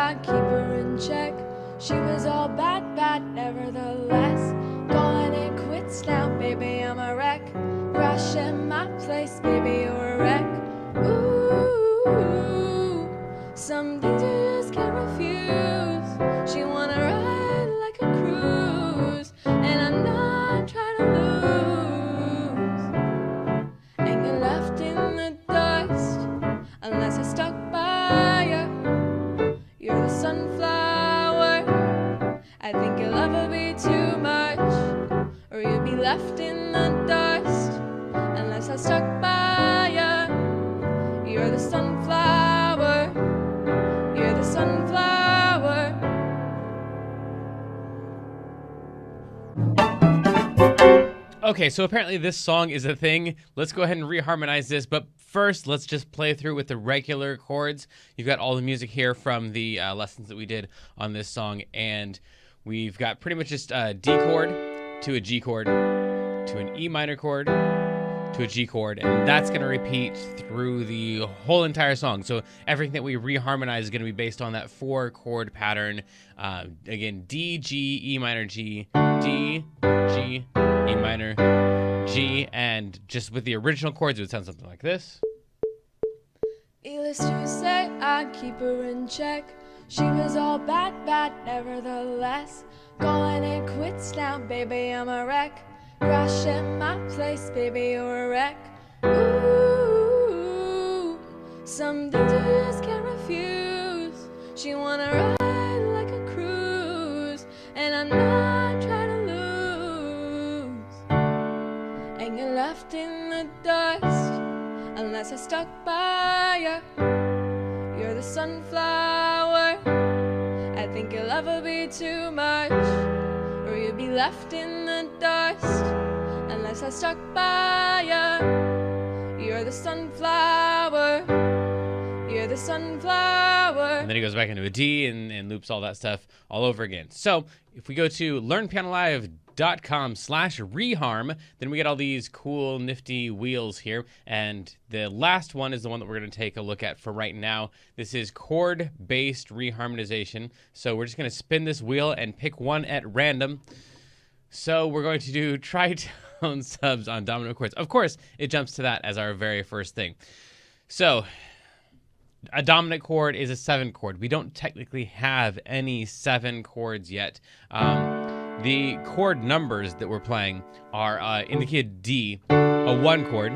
I'd keep her in check. She was all bad, bad, nevertheless. Gone and quits now, baby, I'm a wreck. Crash in my place, baby, you're a wreck. Ooh, some things you just can't refuse. She wanna ride like a cruise, and I'm not trying to lose. And you're left in the dust, unless I stuck by you. You're the sunflower. I think your love will be too much, or you'd be left in the dust, unless I stuck by you. You're the sunflower. You're the sunflower. Okay, so apparently this song is a thing. Let's go ahead and reharmonize this, but first let's just play through with the regular chords. You've got all the music here from the lessons that we did on this song, and we've got pretty much just a D chord to a G chord to an E minor chord to a G chord, and that's going to repeat through the whole entire song. So everything that we reharmonize is going to be based on that 4-chord pattern. Again, D, G, E minor, G, D, G, E minor, G, and just with the original chords, it would sound something like this. Needless to say, I'd keep her in check. She was all bad, bad, nevertheless. Gone and quits now, baby, I'm a wreck. Crash in my place, baby, you're a wreck. Ooh, some things you just can't refuse. She wanna ride like a cruise, and I'm not trying to lose. And you're left in the dust, unless I stuck by you. You're the sunflower. I think your love will be too much, or you'd be left in the dust, unless I stuck by you. You're the sunflower. You're the sunflower. And then he goes back into a D and loops all that stuff all over again. So if we go to learnpianolive.com/reharm, then we get all these cool, nifty wheels here. And the last one is the one that we're going to take a look at for right now. This is chord-based reharmonization. So we're just going to spin this wheel and pick one at random. So we're going to do tritone subs on dominant chords. Of course, it jumps to that as our very first thing. So a dominant chord is a 7 chord. We don't technically have any 7 chords yet. The chord numbers that we're playing are in the key of D, a 1 chord,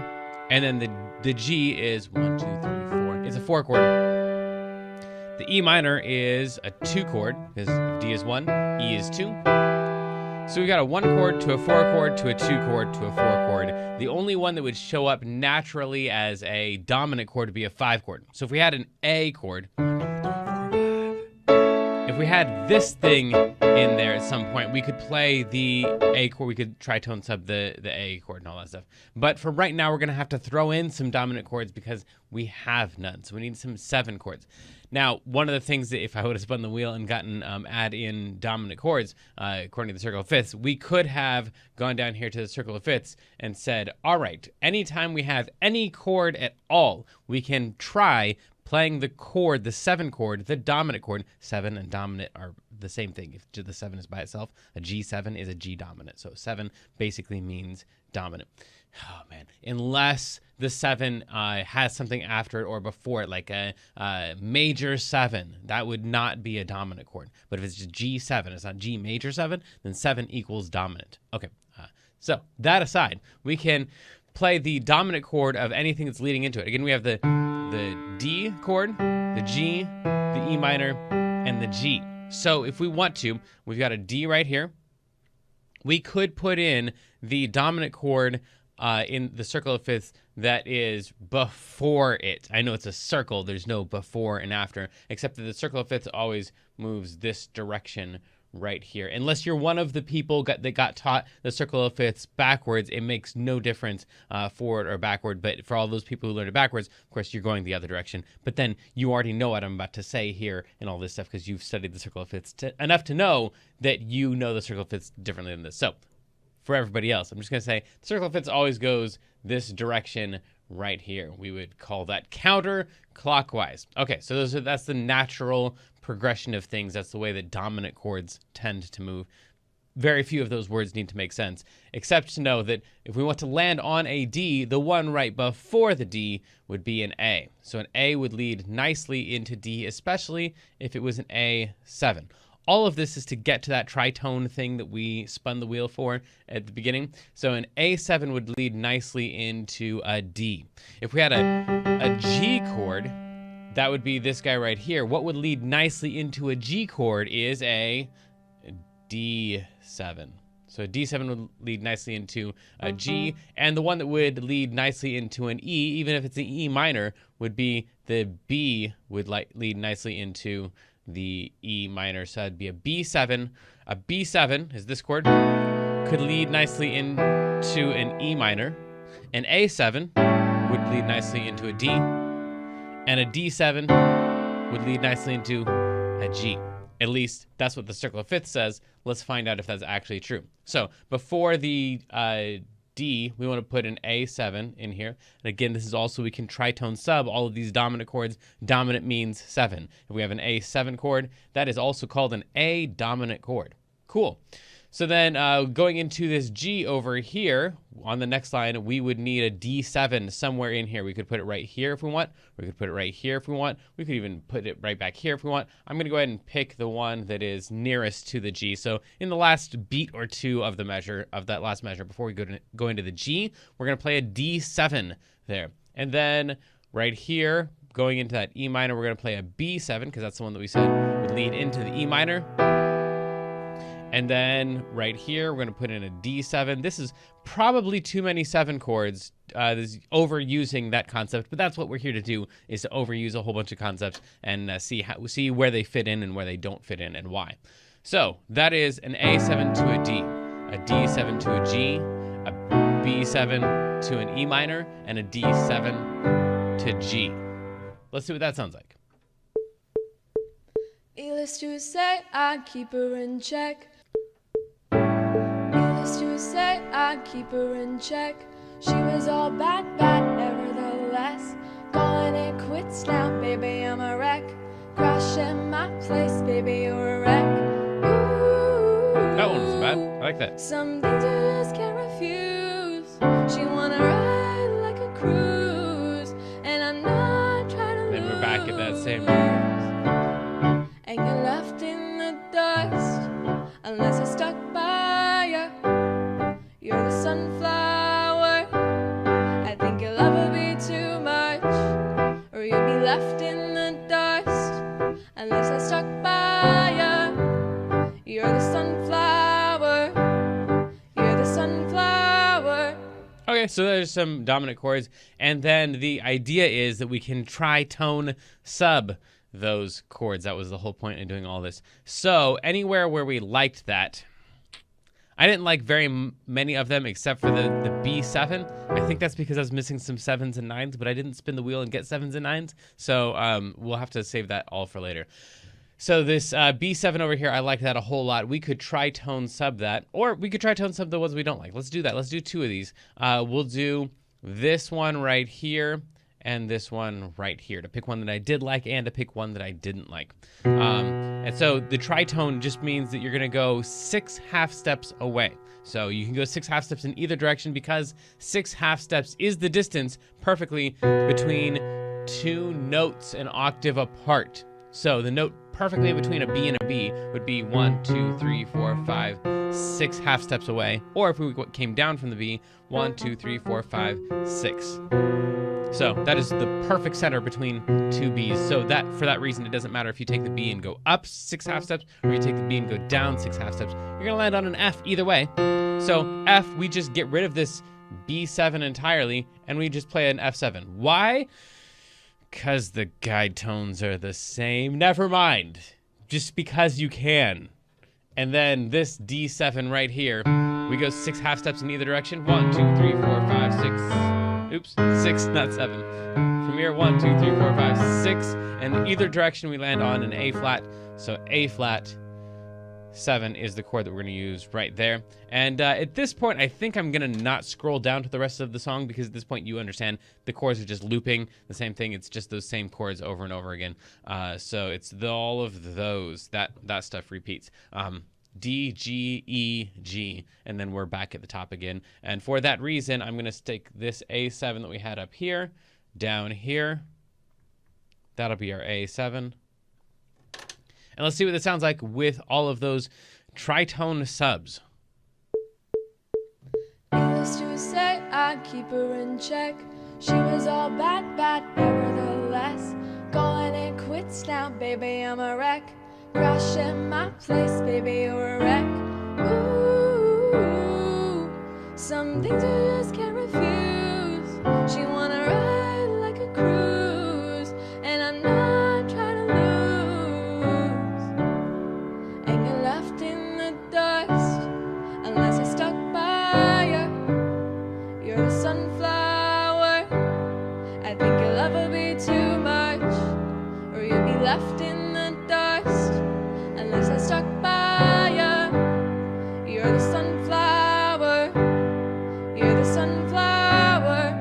and then the G is 1, 2, 3, 4. It's a 4 chord. The E minor is a 2 chord, because D is 1, E is 2. So we got a 1 chord to a 4 chord to a 2 chord to a 4 chord. The only one that would show up naturally as a dominant chord would be a 5 chord. So if we had an A chord, if we had this thing in there at some point, we could play the A chord. We could tritone sub the A chord and all that stuff. But for right now, we're going to have to throw in some dominant chords because we have none. So we need some 7 chords. Now, one of the things that if I would have spun the wheel and gotten add in dominant chords, according to the circle of fifths, we could have gone down here to the circle of fifths and said, all right, anytime we have any chord at all, we can try playing the chord, the 7 chord, the dominant chord. 7 and dominant are the same thing. If the 7 is by itself, a G7 is a G dominant. So 7 basically means dominant. Oh, man. Unless the 7 has something after it or before it, like a major 7, that would not be a dominant chord. But if it's just G7, it's not G major 7, then 7 equals dominant. Okay, so that aside, we can play the dominant chord of anything that's leading into it. Again, we have the D chord, the G, the E minor, and the G. So if we want to, we've got a D right here. We could put in the dominant chord in the circle of fifths that is before it. I know it's a circle. There's no before and after, except that the circle of fifths always moves this direction right here. Unless you're one of the people that got taught the circle of fifths backwards, it makes no difference forward or backward. But for all those people who learned it backwards, of course, you're going the other direction. But then you already know what I'm about to say here and all this stuff because you've studied the circle of fifths enough to know that you know the circle of fifths differently than this. So for everybody else, I'm just going to say the circle of fifths always goes this direction right here. We would call that counterclockwise. Okay, so that's the natural progression of things. That's the way that dominant chords tend to move. Very few of those words need to make sense, except to know that if we want to land on a D, the one right before the D would be an A. So an A would lead nicely into D, especially if it was an A7. All of this is to get to that tritone thing that we spun the wheel for at the beginning. So an A7 would lead nicely into a D. If we had a G chord, that would be this guy right here. What would lead nicely into a G chord is a D7. So a D7 would lead nicely into a G, and the one that would lead nicely into an E, even if it's an E minor, would be the B would lead nicely into the E minor. So that'd be a B7. A B7 is this chord, could lead nicely into an E minor. An A7 would lead nicely into a D, and a D7 would lead nicely into a G. At least that's what the circle of fifths says. Let's find out if that's actually true. So before the D, we want to put an A7 in here. And again, this is also, we can tritone sub all of these dominant chords. Dominant means 7. If we have an A7 chord, that is also called an A dominant chord. Cool. So then going into this G over here, on the next line, we would need a D7 somewhere in here. We could put it right here if we want. We could put it right here if we want. We could even put it right back here if we want. I'm going to go ahead and pick the one that is nearest to the G. So in the last beat or two of the measure, of that last measure, before we go into the G, we're going to play a D7 there. And then right here, going into that E minor, we're going to play a B7, because that's the one that we said would lead into the E minor. And then right here, we're going to put in a D7. This is probably too many 7 chords. This is overusing that concept, but that's what we're here to do, is to overuse a whole bunch of concepts and see where they fit in and where they don't fit in and why. So that is an A7 to a D, a D7 to a G, a B7 to an E minor, and a D7 to G. Let's see what that sounds like. Needless to say, I keep her in check. Needless to say, I keep her in check. She was all bad, nevertheless. Calling it quits now, baby, I'm a wreck. Crashing my place, baby, you're a wreck. Ooh, that one was bad. I like that. Some things you just can't refuse. She wanna ride like a cruise, and I'm not trying to lose. Then we're back at that same. And you're left in the dust, unless you're stuck by you. You're the sunflower. I think your love will be too much, or you'll be left in the dust, unless I'm stuck by you. You're the sunflower. You're the sunflower. Okay, so there's some dominant chords, and then the idea is that we can tritone sub those chords. That was the whole point in doing all this. So anywhere where we liked that, I didn't like very many of them except for the B7. I think that's because I was missing some 7s and 9s, but I didn't spin the wheel and get 7s and 9s. So we'll have to save that all for later. So this B7 over here, I like that a whole lot. We could tritone sub that, or we could tritone sub the ones we don't like. Let's do that. Let's do 2 of these. We'll do this one right here and this one right here, to pick one that I did like and to pick one that I didn't like. And so the tritone just means that you're gonna go 6 half steps away. So you can go 6 half steps in either direction, because 6 half steps is the distance perfectly between 2 notes an octave apart. So the note perfectly between a B and a B would be 1, 2, 3, 4, 5, 6 half steps away. Or if we came down from the B, 1, 2, 3, 4, 5, 6. So that is the perfect center between 2 Bs. So that, for that reason, it doesn't matter if you take the B and go up 6 half steps, or you take the B and go down 6 half steps. You're gonna land on an F either way. So F, we just get rid of this B7 entirely, and we just play an F7. Why? Because the guide tones are the same. Never mind. Just because you can. And then this D7 right here, we go 6 half steps in either direction. 1, 2, 3, 4, 5, 6. Oops, 6, not 7. From here, 1, 2, 3, 4, 5, 6. And in either direction, we land on an A flat. So A flat, 7 is the chord that we're going to use right there. And at this point, I think I'm going to not scroll down to the rest of the song, because at this point you understand the chords are just looping the same thing. It's just those same chords over and over again. So it's all of those. That stuff repeats. D, G, E, G, and then we're back at the top again. And for that reason, I'm going to stick this A7 that we had up here down here. That'll be our A7. And let's see what it sounds like with all of those tritone subs. Needless to say, I'd keep her in check. She was all bad, nevertheless. Going it quits now, baby, I'm a wreck. Crash in my place, baby, you're a wreck. Ooh, some things you just can't refuse. She wanna ride like a cruise, and I'm not trying to lose. And you're left in the dust, unless I stuck by you. You're the sunflower. I think your love will be too much, or you'll be left in the dust. Unless I stuck by ya. You're the sunflower. You're the sunflower.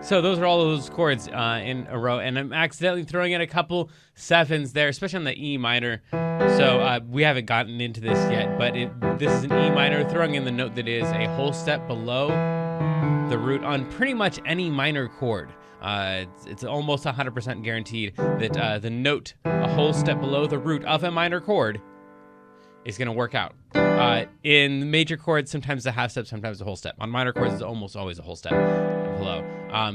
So those are all of those chords in a row, and I'm accidentally throwing in a couple 7s there, especially on the E minor. So we haven't gotten into this yet, but this is an E minor, throwing in the note that is a whole step below the root on pretty much any minor chord. It's almost 100% guaranteed that the note a whole step below the root of a minor chord is going to work out. In major chords, sometimes a half step, sometimes a whole step. On minor chords, it's almost always a whole step below.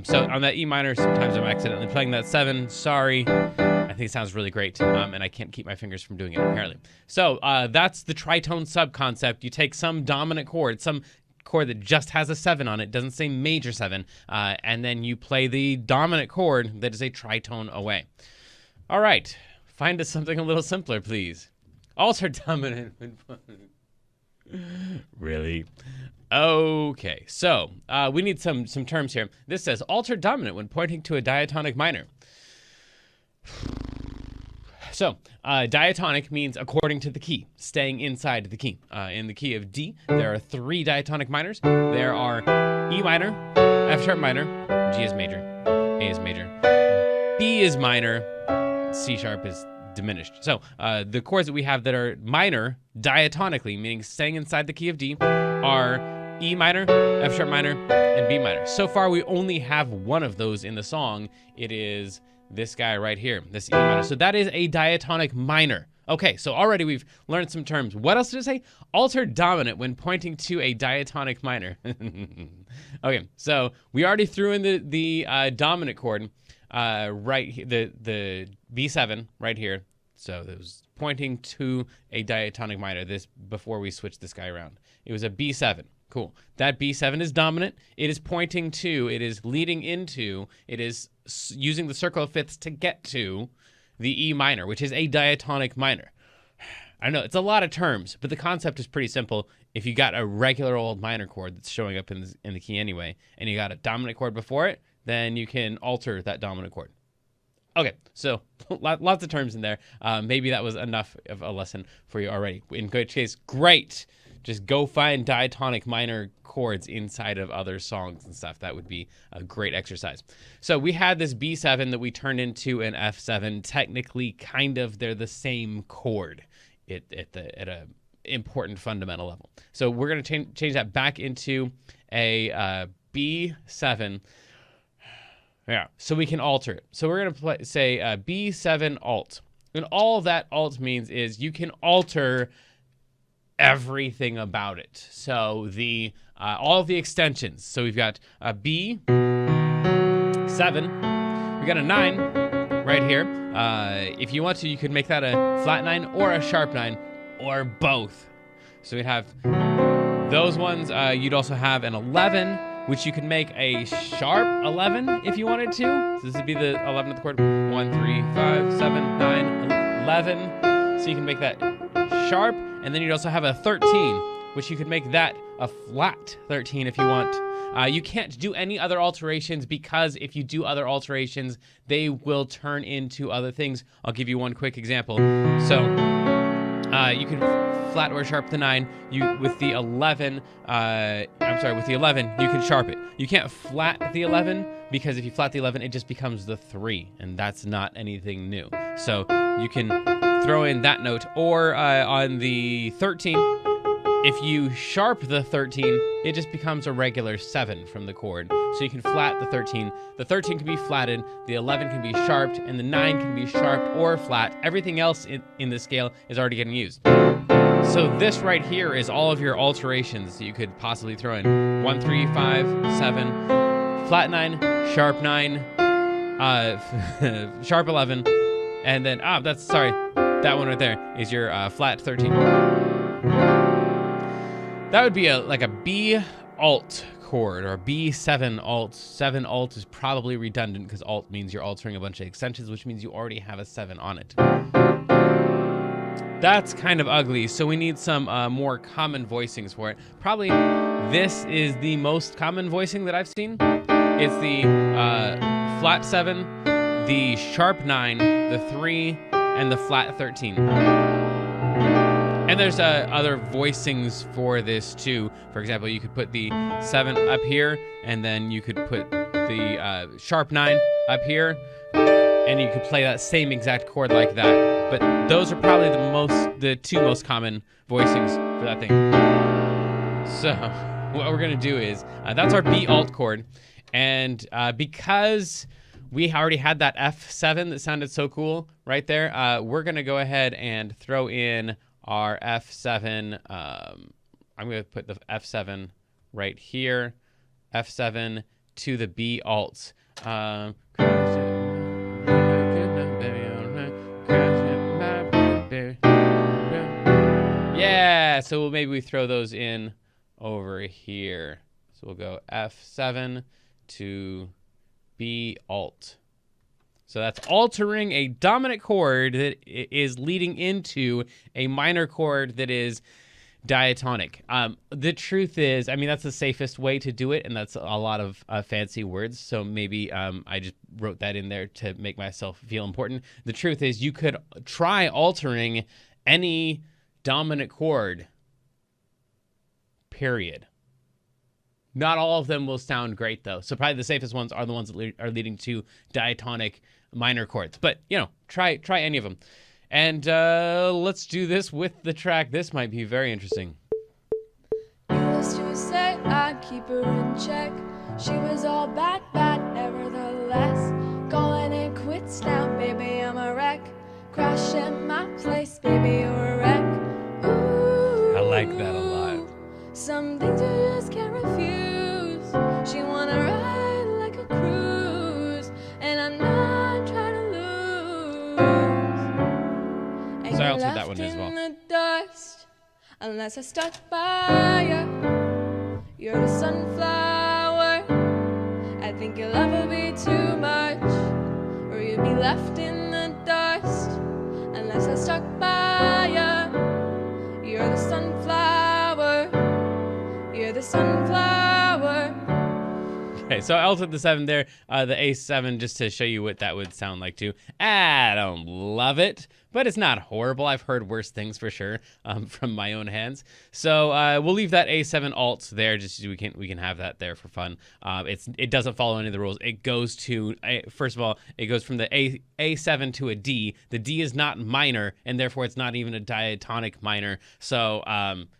So on that E minor, sometimes I'm accidentally playing that 7. Sorry. I think it sounds really great, and I can't keep my fingers from doing it, apparently. So that's the tritone sub concept. You take some dominant chord, some chord that just has a 7 on it, doesn't say major 7, and then you play the dominant chord that is a tritone away. All right, find us something a little simpler, please. Alter dominant. Really? Okay, so we need some terms here. This says alter dominant when pointing to a diatonic minor. So, diatonic means according to the key, staying inside the key. In the key of D, there are 3 diatonic minors. There are E minor, F sharp minor, G is major, A is major, B is minor, C sharp is diminished. So, the chords that we have that are minor diatonically, meaning staying inside the key of D, are E minor, F sharp minor, and B minor. So far, we only have one of those in the song. It is this guy right here, this E minor. So that is a diatonic minor. Okay, so already we've learned some terms. What else did it say? Alter dominant when pointing to a diatonic minor. Okay, so we already threw in the dominant chord right here, the B7 right here. So it was pointing to a diatonic minor, this before we switched this guy around. It was a B7. Cool. That B7 is dominant. It is pointing to, it is leading into, it is using the circle of fifths to get to the E minor, which is a diatonic minor. I know, it's a lot of terms, but the concept is pretty simple. If you got a regular old minor chord that's showing up in the key anyway, and you got a dominant chord before it, then you can alter that dominant chord. Okay, so lots of terms in there. Maybe that was enough of a lesson for you already. In which case, great. Just go find diatonic minor chords inside of other songs and stuff. That would be a great exercise. So we had this B7 that we turned into an F7. Technically, kind of, they're the same chord at a important fundamental level. So we're going to change that back into a B7. Yeah, so we can alter it. So we're going to say B7 alt. And all that alt means is you can alter everything about it. So the all of the extensions. So we've got a B7. We got a 9 right here. If you want to, you could make that a flat 9 or a sharp 9 or both. So we'd have those ones. You'd also have an 11, which you could make a sharp 11 if you wanted to. So this would be the 11th chord. 1, 3, 5, 7, 9, 11. So you can make that sharp. And then you'd also have a 13, which you could make that a flat 13 if you want. You can't do any other alterations, because if you do other alterations, they will turn into other things. I'll give you one quick example. So You can flat or sharp the 9. With the 11, with the 11, you can sharp it. You can't flat the 11 because if you flat the 11, it just becomes the 3, and that's not anything new. So you can throw in that note, or on the 13, if you sharp the 13, it just becomes a regular 7 from the chord. So you can flat the 13. The 13 can be flatted, the 11 can be sharped, and the 9 can be sharped or flat. Everything else in the scale is already getting used. So this right here is all of your alterations that you could possibly throw in. 1, 3, 5, 7, flat 9, sharp 9, sharp 11, and then, that one right there is your flat 13. That would be like a B alt chord, or a B7 alt. 7 alt is probably redundant because alt means you're altering a bunch of extensions, which means you already have a 7 on it. That's kind of ugly, so we need some more common voicings for it. Probably this is the most common voicing that I've seen. It's the flat 7, the sharp 9, the 3, and the flat 13. And there's other voicings for this too. For example, you could put the 7 up here, and then you could put the sharp 9 up here, and you could play that same exact chord like that. But those are probably the two most common voicings for that thing. So what we're gonna do is that's our B alt chord, and because we already had that F7 that sounded so cool right there, we're gonna go ahead and throw in our F7. I'm going to put the F7 right here. F7 to the B alt. Yeah, so maybe we throw those in over here. So we'll go F7 to B alt. So that's altering a dominant chord that is leading into a minor chord that is diatonic. The truth is, I mean, that's the safest way to do it, and that's a lot of fancy words, so maybe I just wrote that in there to make myself feel important. The truth is, you could try altering any dominant chord, period. Not all of them will sound great, though. So probably the safest ones are the ones that are leading to diatonic minor chords. But, you know, try any of them. And let's do this with the track. This might be very interesting. Used to say I'd keep her in check. She was all bad, nevertheless. Calling it quits now, baby, I'm a wreck. Crash at my place, baby, you're a wreck. Ooh, I like that a lot. Some things you just can't refuse. She wanna ride like a cruise, and I'm not trying to lose. And So I you're altered that one left as well. in the dust, unless I stuck by you. You're the sunflower. I think your love will be too much, or you'd be left in the dust, unless I stuck by you. You're the sunflower. You're the sunflower. Okay, so I altered the 7 there, the A7, just to show you what that would sound like too. I don't love it, but it's not horrible. I've heard worse things for sure from my own hands. So we'll leave that A7 alt there, just so we can have that there for fun. It doesn't follow any of the rules. It goes to first of all, it goes from the A7 to a D. The D is not minor, and therefore it's not even a diatonic minor. So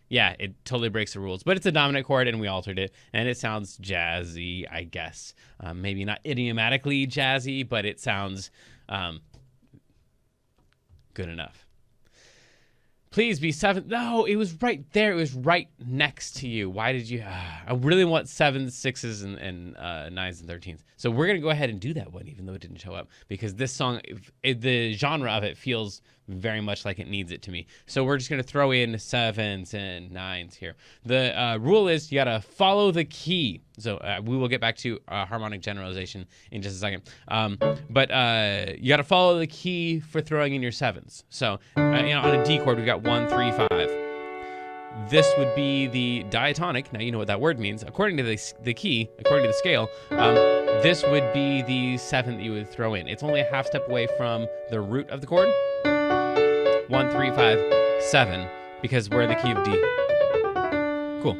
yeah, it totally breaks the rules. But it's a dominant chord, and we altered it, and it sounds jazzy, I guess. Maybe not idiomatically jazzy, but it sounds good enough. Please be 7. No, it was right there. It was right next to you. Why did you? I really want 7s, 6s, and 9s and 13s. So we're going to go ahead and do that one, even though it didn't show up, because this song, the genre of it feels very much like it needs it to me. So we're just going to throw in 7s and 9s here. The rule is you got to follow the key. So we will get back to harmonic generalization in just a second. But you got to follow the key for throwing in your 7s. So on a D chord, we've got 1, 3, 5. This would be the diatonic. Now you know what that word means. According to the key, according to the scale, this would be the 7 that you would throw in. It's only a half step away from the root of the chord. 1, 3, 5, 7 because we're in the key of D. Cool.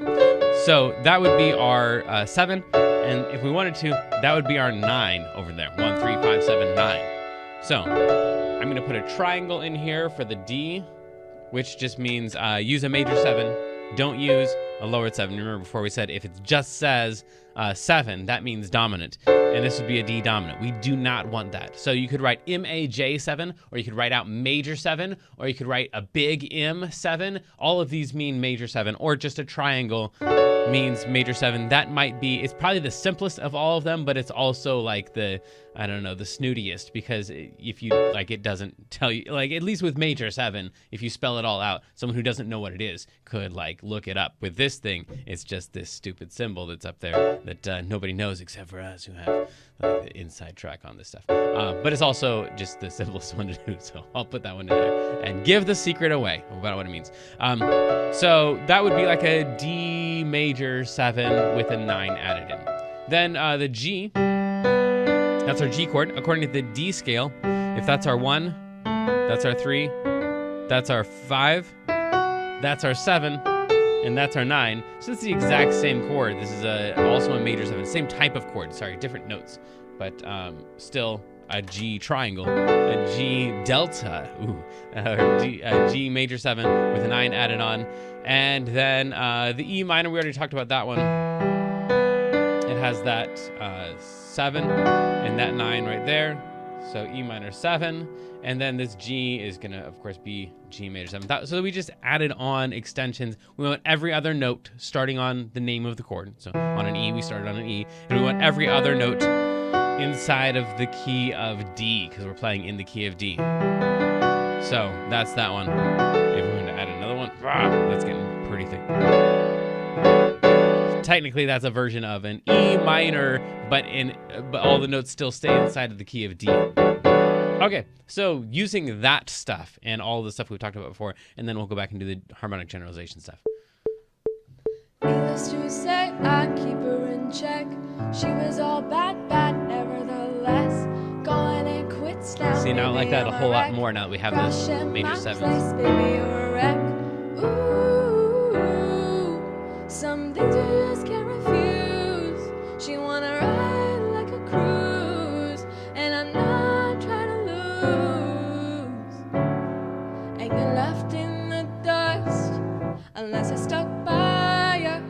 So that would be our 7, and if we wanted to, that would be our 9 over there. 1, 3, 5, 7, 9. So I'm going to put a triangle in here for the D, which just means use a major 7. Don't use a lowered 7. Remember before we said if it just says 7, that means dominant. And this would be a D dominant. We do not want that. So you could write MAJ7, or you could write out major 7, or you could write a big M7. All of these mean major 7, or just a triangle means major 7. That might be, it's probably the simplest of all of them, but it's also like the, I don't know, the snootiest, because if you, like, it doesn't tell you, like, at least with major 7, if you spell it all out, someone who doesn't know what it is could, like, look it up. With this thing, it's just this stupid symbol that's up there that nobody knows except for us who have like the inside track on this stuff. But it's also just the simplest one to do, so I'll put that one in there and give the secret away about what it means. So that would be like a D major 7 with a 9 added in. Then the G, that's our G chord. According to the D scale, if that's our 1, that's our 3, that's our 5, that's our 7, and that's our 9. So it's the exact same chord. This is also a major 7. Same type of chord. Sorry, different notes. But still a G triangle, a G delta, a G major 7 with a 9 added on. And then the E minor, we already talked about that one. It has that 7 and that 9 right there. So E minor 7. And then this G is going to, of course, be G major 7. So we just added on extensions. We want every other note starting on the name of the chord. So on an E, we started on an E. And we want every other note inside of the key of D, because we're playing in the key of D. So that's that one. If we're going to add another one, that's getting pretty thick. Technically, that's a version of an E minor, but all the notes still stay inside of the key of D. Okay, so using that stuff and all the stuff we've talked about before, and then we'll go back and do the harmonic generalization stuff. Needless to say, I keep her in check. She was all bad, nevertheless. Going and quits now. See, now I like that a whole lot more now that we have this major 7s. Baby, you're a wreck. Ooh, some things you just can't refuse. She wanna ride like a cruise, and I'm not trying to lose. And you're left in the dust unless I stuck by you.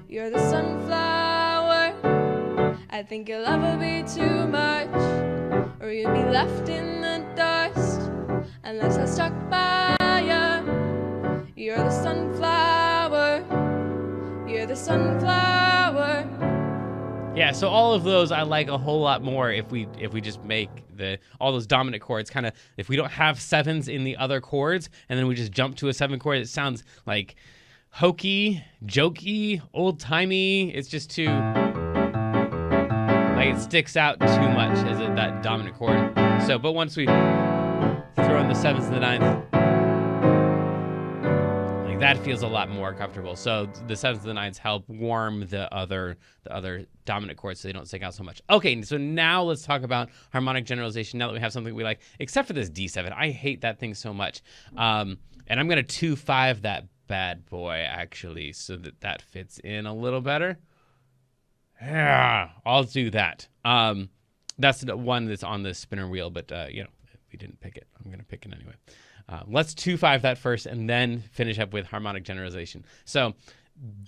You're the sunflower. I think your love would be too much, or you'd be left in the dust unless I stuck by you. You're the sunflower. You're the sunflower. Yeah, so all of those I like a whole lot more if we just make all those dominant chords kind of, if we don't have 7s in the other chords and then we just jump to a 7 chord, it sounds like hokey, jokey, old-timey. It's just too, like, it sticks out too much as that dominant chord. So, but once we throw in the 7s and the 9s, like, that feels a lot more comfortable. So the 7s and the 9s help warm the other dominant chords so they don't stick out so much. Okay, so now let's talk about harmonic generalization now that we have something we like, except for this D7. I hate that thing so much. And I'm going to 2-5 that bad boy, actually, so that fits in a little better. Yeah, I'll do that. That's the one that's on the spinner wheel, but we didn't pick it. I'm going to pick it anyway. Let's 2-5 that first and then finish up with harmonic generalization. So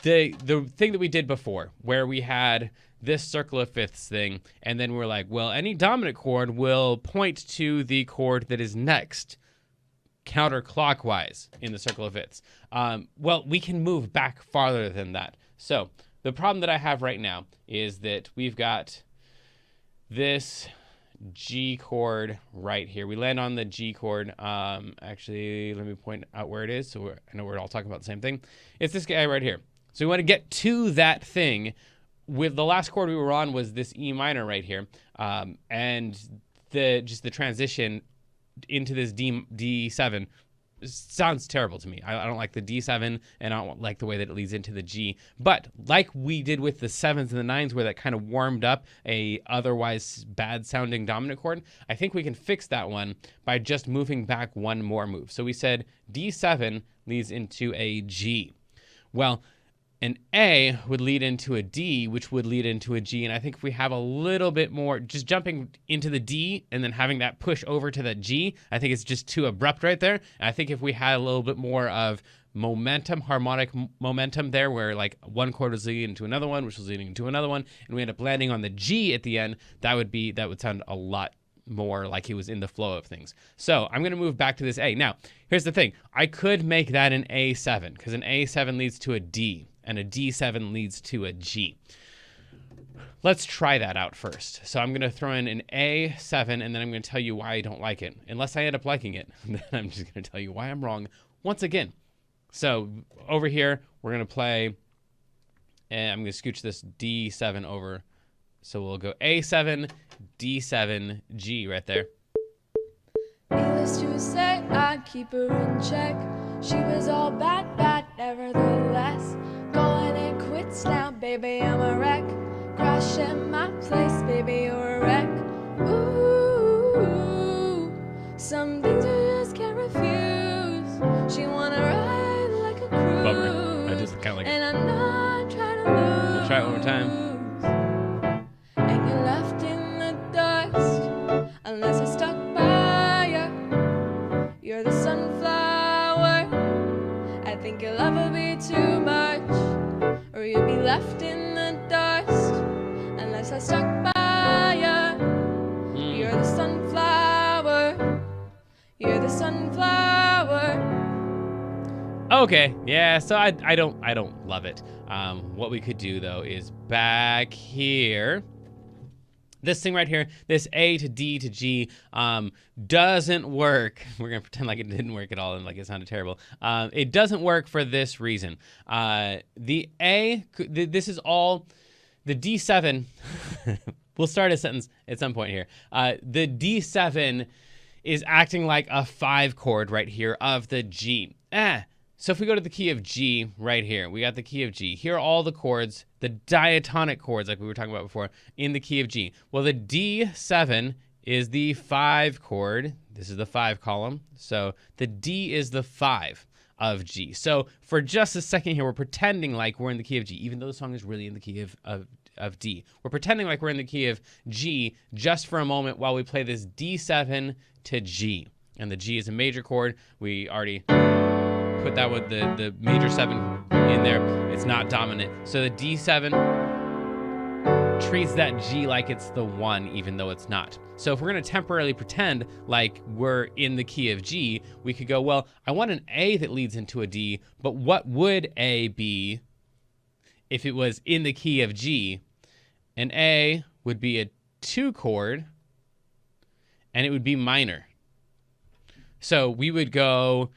the thing that we did before, where we had this circle of fifths thing, and then we're like, well, any dominant chord will point to the chord that is next counterclockwise in the circle of fifths. Well, we can move back farther than that. So the problem that I have right now is that we've got this G chord right here. We land on the G chord. Actually, let me point out where it is so I know we're all talking about the same thing. It's this guy right here. So we want to get to that thing. With the last chord we were on was this E minor right here. And the transition into this D7 sounds terrible to me. I don't like the D7, and I don't like the way that it leads into the G. But like we did with the 7s and the 9s, where that kind of warmed up a otherwise bad sounding dominant chord, I think we can fix that one by just moving back one more move. So we said D7 leads into a G. Well, an A would lead into a D, which would lead into a G. And I think if we have a little bit more, just jumping into the D and then having that push over to the G, I think it's just too abrupt right there. And I think if we had a little bit more of momentum, harmonic momentum there, where like one chord was leading into another one, which was leading into another one, and we end up landing on the G at the end, that would sound a lot more like he was in the flow of things. So I'm going to move back to this A. Now, here's the thing. I could make that an A7, because an A7 leads to a D, and a D7 leads to a G. Let's try that out first. So I'm going to throw in an A7, and then I'm going to tell you why I don't like it. Unless I end up liking it, then I'm just going to tell you why I'm wrong once again. So over here, we're going to play, and I'm going to scooch this D7 over. So we'll go A7, D7, G right there. Needless to say, I keep her in check. She was all bad, nevertheless. Going in quits now, baby, I'm a wreck. Crash in my place, baby, you're a wreck. Ooh, some things I just can't refuse. She wanna ride like a cruise. Bummer. I just kind of like it. And I'm not trying to lose. We'll try it one more time. And you're left in the dust unless I stuck by you. You're the sunflower. I think your love will be too much, or you'll be left in the dust unless I stuck by you. You're the sunflower. You're the sunflower. Okay, yeah, so I don't love it. What we could do though is back here, this thing right here, this A to D to G, doesn't work. We're gonna pretend like it didn't work at all and like it sounded terrible. It doesn't work for this reason. The A, this is all, the D7, we'll start a sentence at some point here. The D7 is acting like a 5 chord right here of the G. So if we go to the key of G right here, we got the key of G. Here are all the chords, the diatonic chords like we were talking about before, in the key of G. Well, the D7 is the 5 chord. This is the 5 column. So the D is the 5 of G. So for just a second here, we're pretending like we're in the key of G, even though the song is really in the key of D. We're pretending like we're in the key of G just for a moment while we play this D7 to G. And the G is a major chord. We already put that with the major 7 in there. It's not dominant. So the D7 treats that G like it's the 1, even though it's not. So if we're going to temporarily pretend like we're in the key of G, we could go, well, I want an A that leads into a D, but what would A be if it was in the key of G? An A would be a 2 chord, and it would be minor. So we would go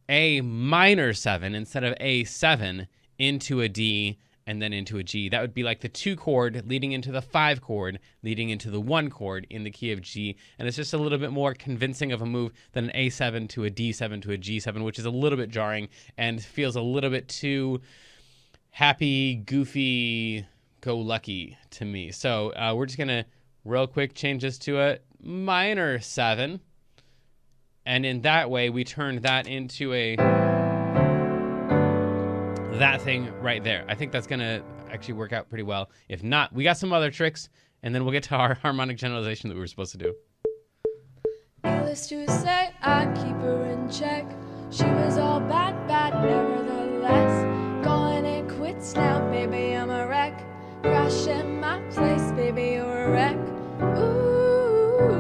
A minor 7 instead of A7 into a D and then into a G. That would be like the 2 chord leading into the 5 chord, leading into the 1 chord in the key of G. And it's just a little bit more convincing of a move than an A7 to a D7 to a G7, which is a little bit jarring and feels a little bit too happy, goofy, go lucky to me. So we're just going to real quick change this to a minor 7. And in that way, we turn that into that thing right there. I think that's going to actually work out pretty well. If not, we got some other tricks, and then we'll get to our harmonic generalization that we were supposed to do. Needless to say, I keep her in check. She was all bad, nevertheless. Going in quits now, baby, I'm a wreck. Crash in my place, baby, you're a wreck. Ooh,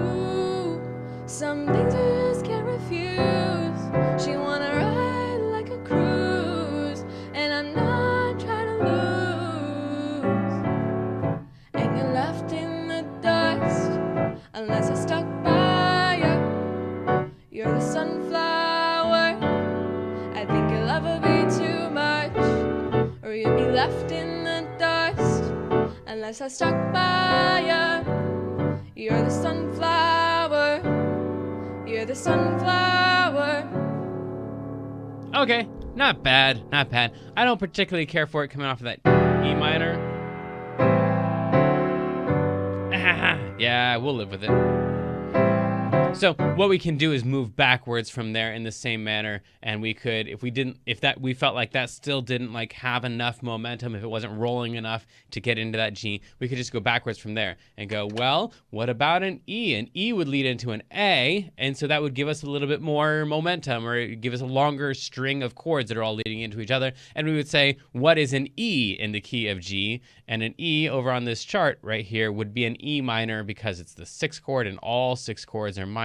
some things I just can't refuse. She wanna ride like a cruise, and I'm not trying to lose. And you're left in the dust unless I stuck by you. You're the sunflower. I think your love will be too much, or you'll be left in the dust unless I stuck by you. You're the sunflower. You're the sunflower. Okay, not bad, not bad. I don't particularly care for it coming off of that E minor. Yeah, we'll live with it. So what we can do is move backwards from there in the same manner, and we could, if we felt like that still didn't like have enough momentum, if it wasn't rolling enough to get into that G, we could just go backwards from there and go, well, what about an E? An E would lead into an A, and so that would give us a little bit more momentum, or give us a longer string of chords that are all leading into each other, and we would say, what is an E in the key of G? And an E over on this chart right here would be an E minor, because it's the 6th chord, and all 6 chords are minor.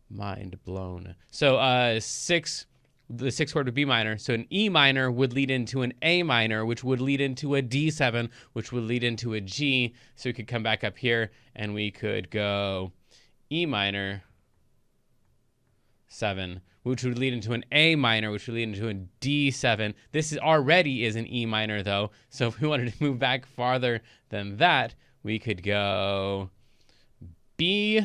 Mind blown. So the 6th chord would be minor. So an E minor would lead into an A minor, which would lead into a D7, which would lead into a G. So we could come back up here and we could go E minor 7, which would lead into an A minor, which would lead into a D7. This is already is an E minor though. So if we wanted to move back farther than that, we could go B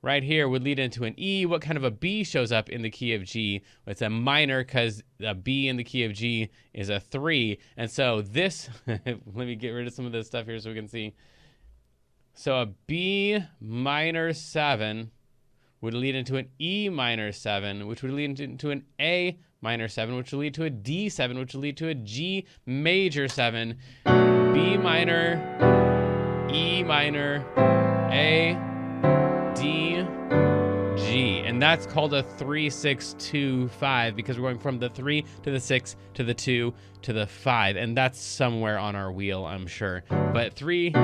right here would lead into an E. What kind of a B shows up in the key of G? It's a minor, because a B in the key of G is a 3. And so this, let me get rid of some of this stuff here so we can see. So a B minor 7 would lead into an E minor 7, which would lead into an A minor 7, which would lead to a D7, which would lead to a G major 7, B minor, E minor, A, D, G. And that's called a 3-6-2-5, because we're going from the 3 to the 6 to the 2 to the 5. And that's somewhere on our wheel, I'm sure. But 3, 6, 2,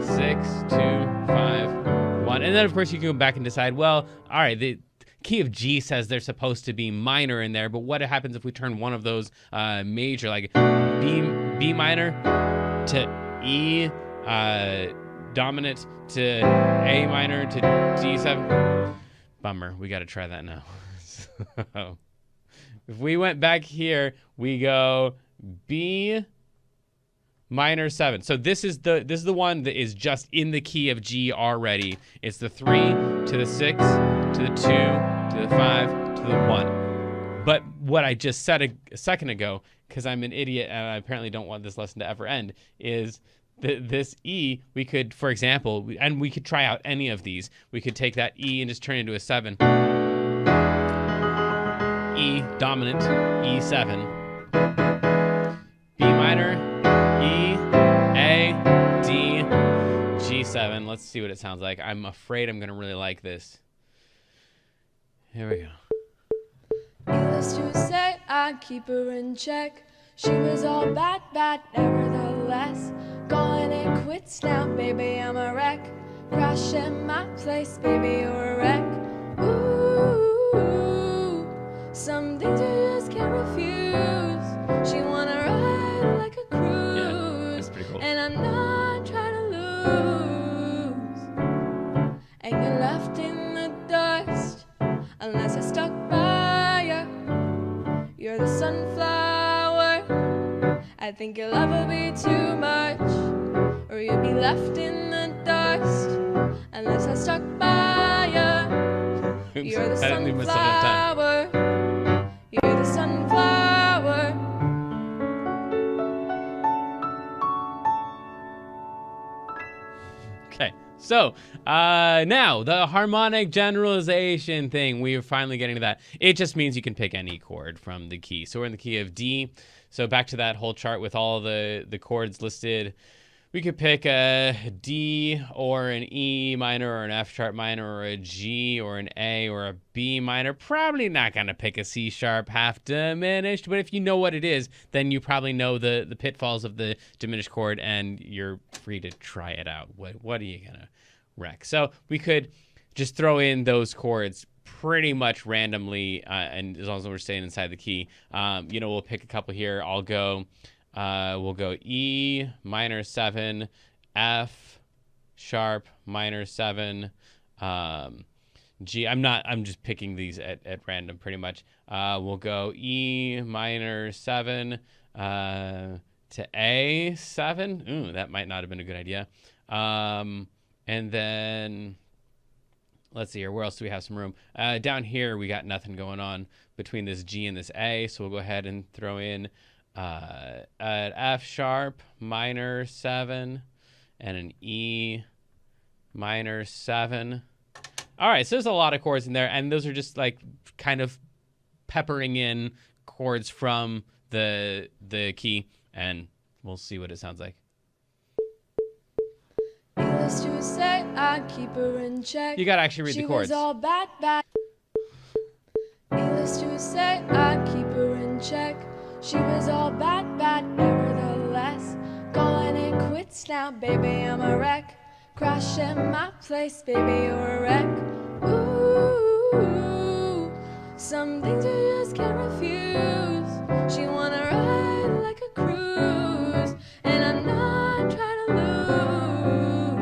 5, 1. And then, of course, you can go back and decide, well, all right, the key of G says they're supposed to be minor in there, but what happens if we turn one of those major, like B minor to E dominant to A minor to D7? Bummer, we got to try that now. So if we went back here, we go B minor 7. So this is the one that is just in the key of G already. It's the 3 to the 6 to the 2 to the 5 to the 1. But what I just said a second ago, because I'm an idiot and I apparently don't want this lesson to ever end, is this E, we could, for example, and we could try out any of these. We could take that E and just turn it into a 7. E dominant, E7. B minor, E, A, D, G7. Let's see what it sounds like. I'm afraid I'm going to really like this. Here we go. Needless to say, I keep her in check. She was all bad, nevertheless. Calling it quits now, baby, I'm a wreck. Crash in my place, baby, you're a wreck. Ooh, some things you just can't refuse. She wanna ride like a cruise, yeah, that's pretty cool. And I'm not trying to lose. And you're left in the dust, unless I stuck by you. You're the sunflower. I think your love will be too much, or you'd be left in the dust, unless I stuck by you. You're the sunflower. You're the sunflower. Okay, so now the harmonic generalization thing, we are finally getting to that. It just means you can pick any chord from the key. So we're in the key of D. So back to that whole chart with all the chords listed. We could pick a D or an E minor or an F sharp minor or a G or an A or a B minor. Probably not going to pick a C sharp half diminished, but if you know what it is, then you probably know the pitfalls of the diminished chord, and you're free to try it out. What are you going to wreck? So we could just throw in those chords pretty much randomly, and as long as we're staying inside the key. We'll pick a couple here. We'll go E minor 7, F sharp minor 7, G. I'm just picking these at random pretty much. We'll go E minor 7 to A7. Ooh, that might not have been a good idea. And then let's see here. Where else do we have some room? Down here, we got nothing going on between this G and this A. So we'll go ahead and throw in an F sharp minor 7 and an E minor 7. All right, so there's a lot of chords in there, and those are just like kind of peppering in chords from the key, and we'll see what it sounds like. Needless to say, I keep her in check. You gotta actually read the chords. She was all bad. Needless to say, I keep her in check. She was all bad, nevertheless. Calling it quits now, baby, I'm a wreck. Crashing my place, baby, you're a wreck. Ooh, some things you just can't refuse. She wanna ride like a cruise, and I'm not trying to lose.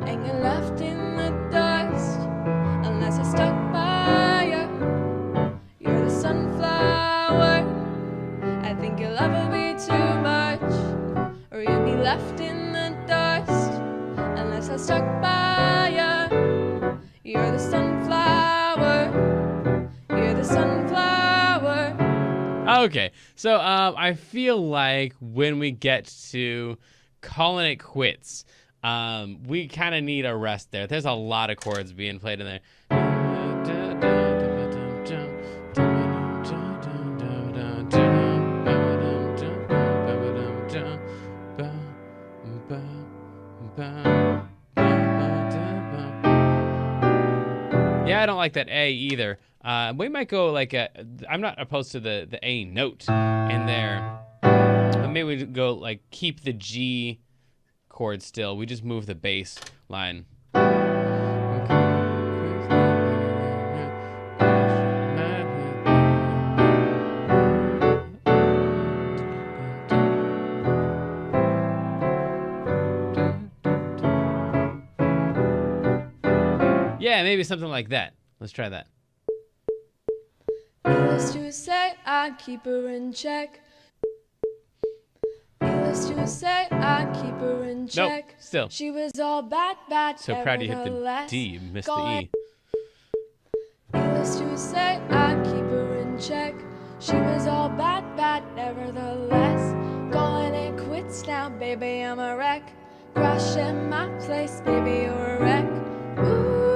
And you're left in the dust, unless I stuck by you. You're the sunflower. I think your love will be too much, or you'll be left in the dust, unless I stuck by you. You're the sunflower. You're the sunflower. Okay, so I feel like when we get to calling it quits, we kind of need a rest there. There's a lot of chords being played in there. Yeah, I don't like that A either. We might go like I'm not opposed to the A note in there, but maybe we go like keep the G chord still. We just move the bass line. Yeah, maybe something like that. Let's try that. Needless to say, I keep her in check. Needless to say, I keep her in check. Nope, still. She was all bad. So proud you hit the D, you missed the E. Needless to say, I keep her in check. She was all bad, nevertheless. Calling it quits now, baby, I'm a wreck. Crashing my place, baby, you're a wreck. Ooh,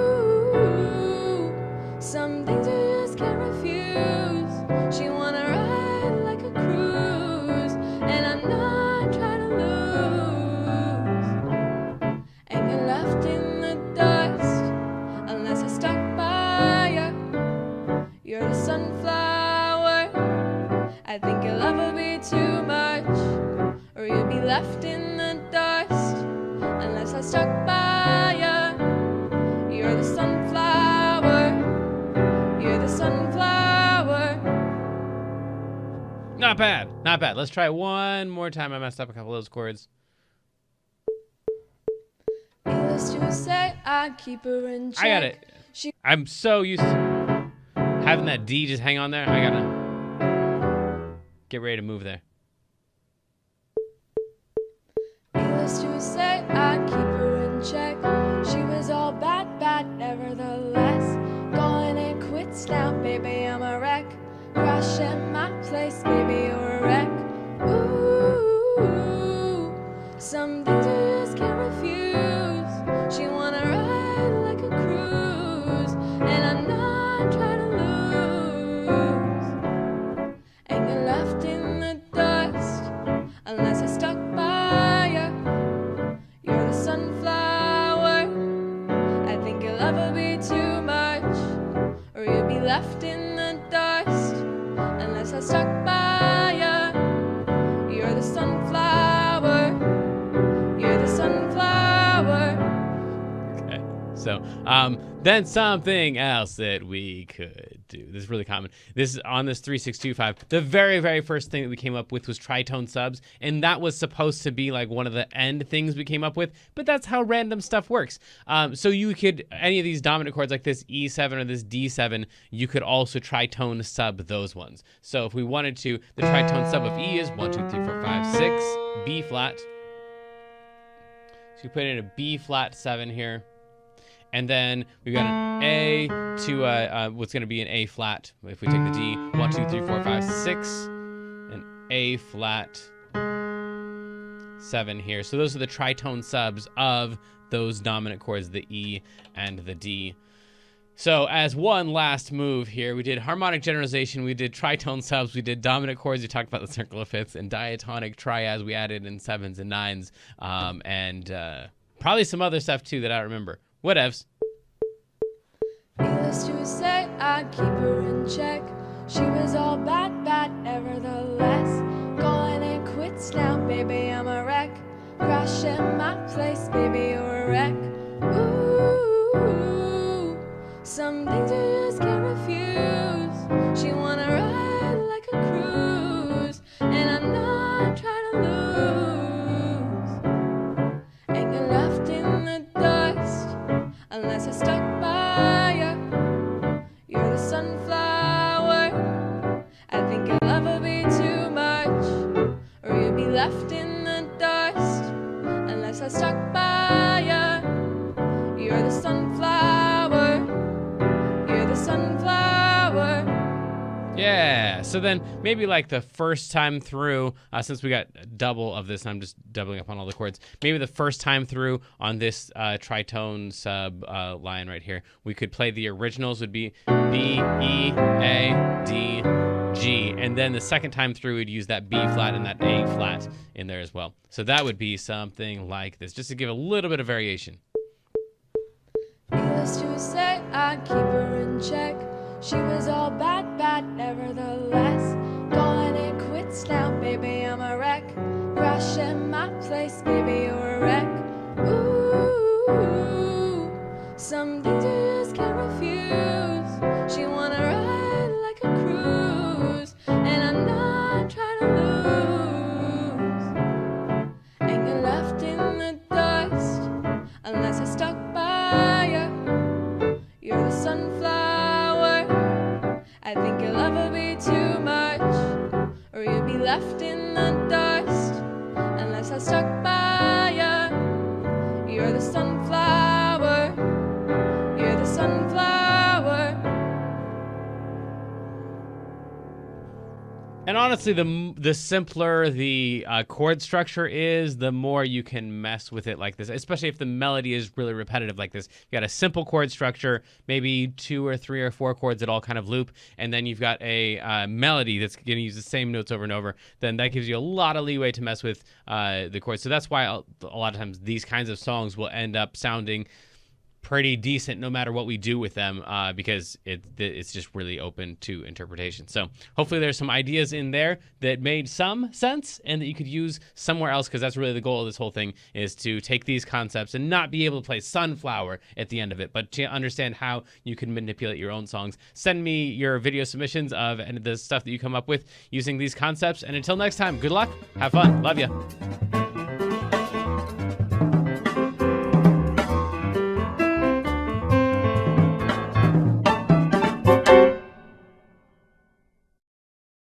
some things you just can't refuse. She wanna ride like a cruise, and I'm not trying to lose. And you're left in the dust, unless I stuck by you. You're the sunflower. I think your love will be too much, or you'll be left in the dust, unless I stuck by you. You're the sunflower. You're the sunflower. Not bad, not bad. Let's try one more time. I messed up a couple of those chords. Needless to say, I keep her in check. I got it. I'm so used to having that D just hang on there. I gotta get ready to move there. Needless to say, I keep her in check. She was all bad, nevertheless. Calling it quits now, baby, I'm a wreck. Crashing my place, baby, you're a wreck. Ooh, some things you just can't refuse. She wanna ride like a cruise, and I'm not trying to lose. And you're left in the dust, unless I stuck by you. You're the sunflower. I think your love will be too much, or you'll be left in the dust, unless I stuck by you. You're the sunflower. You're the sunflower. Okay, so then something else that we could do. This is really common. This is on this 3-6-2-5. The very, very first thing that we came up with was tritone subs, and that was supposed to be like one of the end things we came up with, but that's how random stuff works. So you could, any of these dominant chords like this E7 or this D7, you could also tritone sub those ones. So if we wanted to, the tritone sub of E is 1, 2, 3, 4, 5, 6, B flat. So you put in a B flat 7 here. And then we've got an A to what's going to be an A flat. If we take the D, 1, 2, 3, 4, 5, 6, an A flat, 7 here. So those are the tritone subs of those dominant chords, the E and the D. So as one last move here, we did harmonic generalization, we did tritone subs, we did dominant chords, we talked about the circle of fifths, and diatonic triads we added in 7s and 9s, and probably some other stuff too that I don't remember. Whatevs. Needless to say, I'd keep her in check. She was all bad, nevertheless. Going it quits now, baby, I'm a wreck. Crash in my place, baby, you're a wreck. Ooh, some things you just can't refuse. She wanna ride like a cruise, and I'm not trying to lose. Ain't get left in the dust unless I stuck by you. You're the sunflower. I think your love would be too much, or you'd be left in the dust unless I stuck by you. You're the sunflower. You're the sunflower. Yeah, so then maybe like the first time through, since we got double of this, and I'm just doubling up on all the chords, maybe the first time through on this tritone sub line right here, we could play the originals would be B, E, A, D, G, and then the second time through we'd use that B flat and that A flat in there as well. So that would be something like this, just to give a little bit of variation. Needless to say, I'd keep her in check. She was all bad, nevertheless. Going it quits now, baby, I'm a wreck. Crash in my place, baby, you're a wreck. Ooh, some things you just can't refuse. She wanna ride like a cruise, and I'm not trying to lose. Ain't get left in the dust unless I stuck by you. You're the sunflower. I think your love would be too much, or you'd be left in the dust unless I stuck by you. You're the sunflower. You're the sunflower. And honestly, the simpler the chord structure is, the more you can mess with it like this, especially if the melody is really repetitive like this. You got a simple chord structure, maybe 2 or 3 or 4 chords that all kind of loop, and then you've got a melody that's going to use the same notes over and over. Then that gives you a lot of leeway to mess with the chords. So that's why a lot of times these kinds of songs will end up sounding pretty decent no matter what we do with them, because it's just really open to interpretation. So hopefully there's some ideas in there that made some sense and that you could use somewhere else, because that's really the goal of this whole thing, is to take these concepts and not be able to play Sunflower at the end of it, but to understand how you can manipulate your own songs. Send me your video submissions of and the stuff that you come up with using these concepts, and until next time, good luck, have fun, love ya.